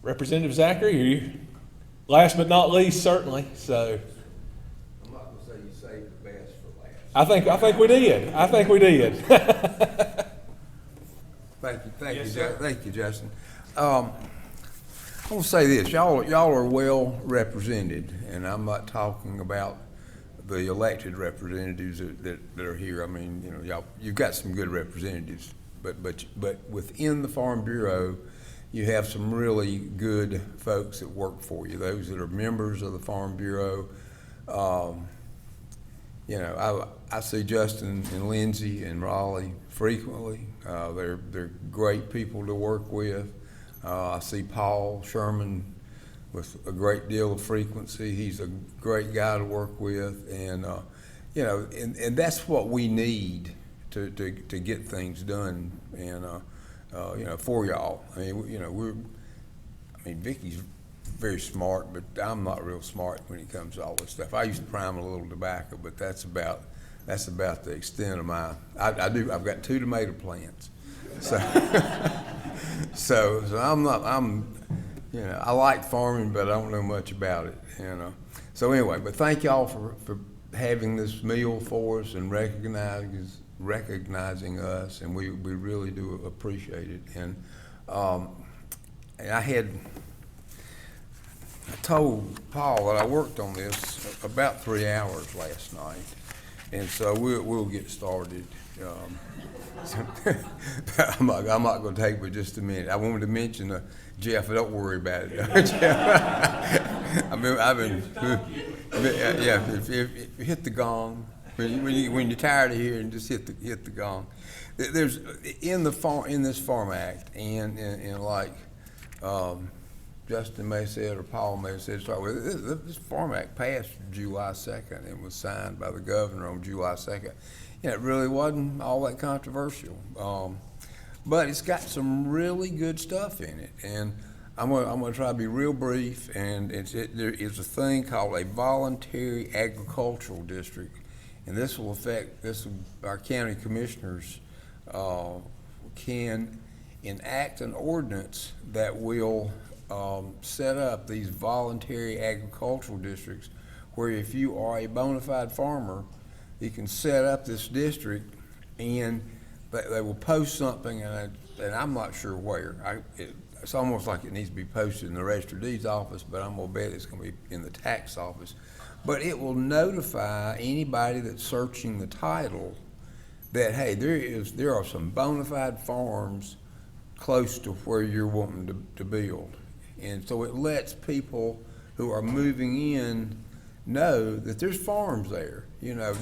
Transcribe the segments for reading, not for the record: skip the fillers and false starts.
Representative Zachary, are you, last but not least, certainly, so. I'm not gonna say you saved the best for last. I think we did. I think we did. Thank Yes, you, sir. thank you, Justin. I want to say this, y'all are well represented, and I'm not talking about the elected representatives that are here. I mean, you know, you've got some good representatives, but within the Farm Bureau, you have some really good folks that work for you, those that are members of the Farm Bureau. You know, I see Justin and Lindsay and Raleigh frequently. They're great people to work with. I see Paul Sherman with a great deal of frequency. He's a great guy to work with, and you know, and that's what we need to get things done, and you know, for y'all. I mean, you know, Vicky's very smart, but I'm not real smart when it comes to all this stuff. I used to prime a little tobacco, but that's about the extent of my. I've got 2 tomato plants, so so I'm you know, I like farming, but I don't know much about it, you know. So anyway, but thank y'all for having this meal for us and recognizing us, and we really do appreciate it. And I told Paul that I worked on this about 3 hours last night, and so we'll get started. I'm not going to take but just a minute. I wanted to mention Jeff. Don't worry about it, Jeff. I've been yeah. If you hit the gong when you're tired of hearing, just hit the gong. There's in this Farm Act, and like Justin may have said, or Paul may have said, start with this Farm Act passed July 2nd and was signed by the governor on July 2nd. You know, it really wasn't all that controversial, but it's got some really good stuff in it, and I'm gonna try to be real brief. And there is a thing called a voluntary agricultural district, and this will affect our county commissioners can enact an ordinance that will set up these voluntary agricultural districts, where if you are a bona fide farmer, you can set up this district, and they will post something, and I'm not sure where. It's almost like it needs to be posted in the Register of Deeds office, but I'm gonna bet it's gonna be in the tax office. But it will notify anybody that's searching the title that, hey, there are some bona fide farms close to where you're wanting to build. And so it lets people who are moving in know that there's farms there. You know,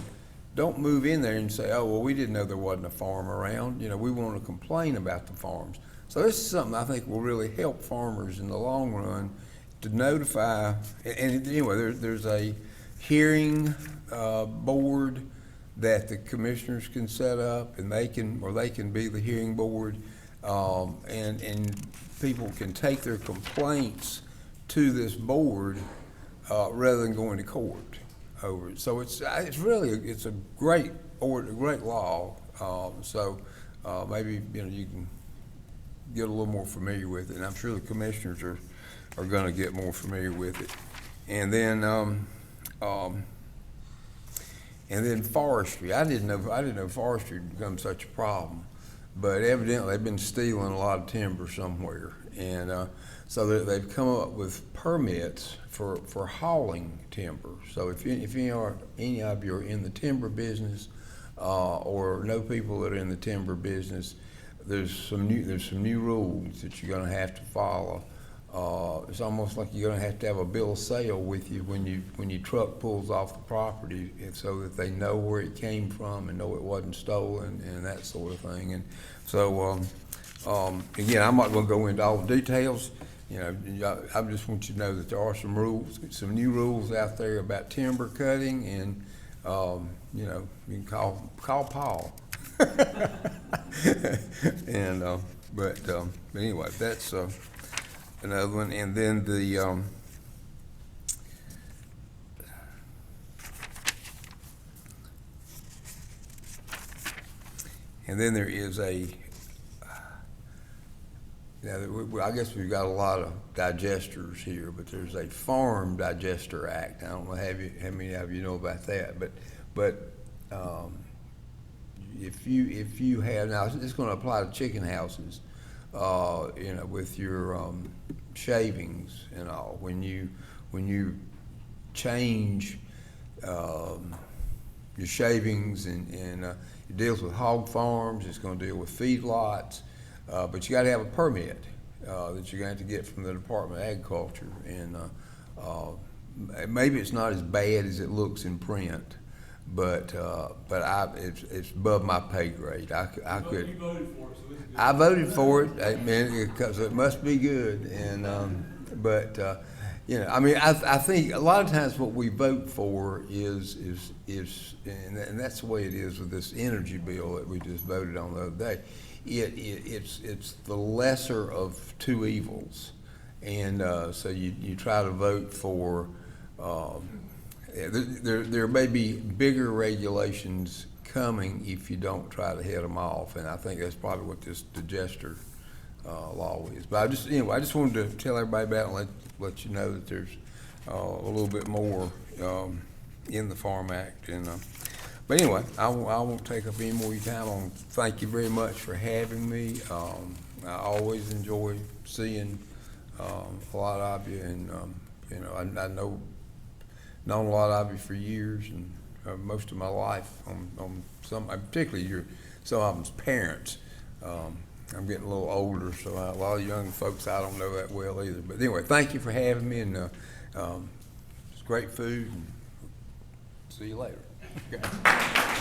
don't move in there and say, oh, well, we didn't know there wasn't a farm around. You know, we want to complain about the farms. So this is something I think will really help farmers in the long run to notify. And anyway, there's a hearing board that the commissioners can set up, and they can be the hearing board, and people can take their complaints to this board rather than going to court over it. So it's a great law. So maybe, you know, you can get a little more familiar with it, and I'm sure the commissioners are going to get more familiar with it. And then forestry. I didn't know forestry had become such a problem, but evidently they've been stealing a lot of timber somewhere, and so they've come up with permits for hauling timber. So if any of you are in the timber business, or know people that are in the timber business, there's some new rules that you're going to have to follow. It's almost like you're going to have a bill of sale with you when your truck pulls off the property, and so that they know where it came from and know it wasn't stolen and that sort of thing. And so again, I'm not going to go into all the details. You know, I just want you to know that there are some rules, some new rules out there about timber cutting, and you know, you can call Paul. And but anyway, that's another one. And then there is I guess we've got a lot of digesters here, but there's a Farm Digester Act. I don't know how many of you know about that, but if you have, now it's going to apply to chicken houses, with your shavings and all. When you change your shavings and it deals with hog farms, it's going to deal with feedlots. But you got to have a permit that you're going to have to get from the Department of Agriculture, and maybe it's not as bad as it looks in print, but it's above my pay grade. I could. You voted for it, so it's good. I voted for it, because it must be good, and I mean, I think a lot of times what we vote for is and that's the way it is with this energy bill that we just voted on the other day. It's the lesser of two evils, and so you try to vote for. There may be bigger regulations coming if you don't try to head them off, and I think that's probably what this digester law is. But I just wanted to tell everybody about it and let you know that there's a little bit more in the Farm Act, and. But anyway, I won't take up any more of your time. I want to thank you very much for having me. I always enjoy seeing a lot of you, and I know known a lot of you for years and most of my life. On some, particularly some of them's parents. I'm getting a little older, so a lot of young folks I don't know that well either. But anyway, thank you for having me, and it's great food. And see you later. Okay.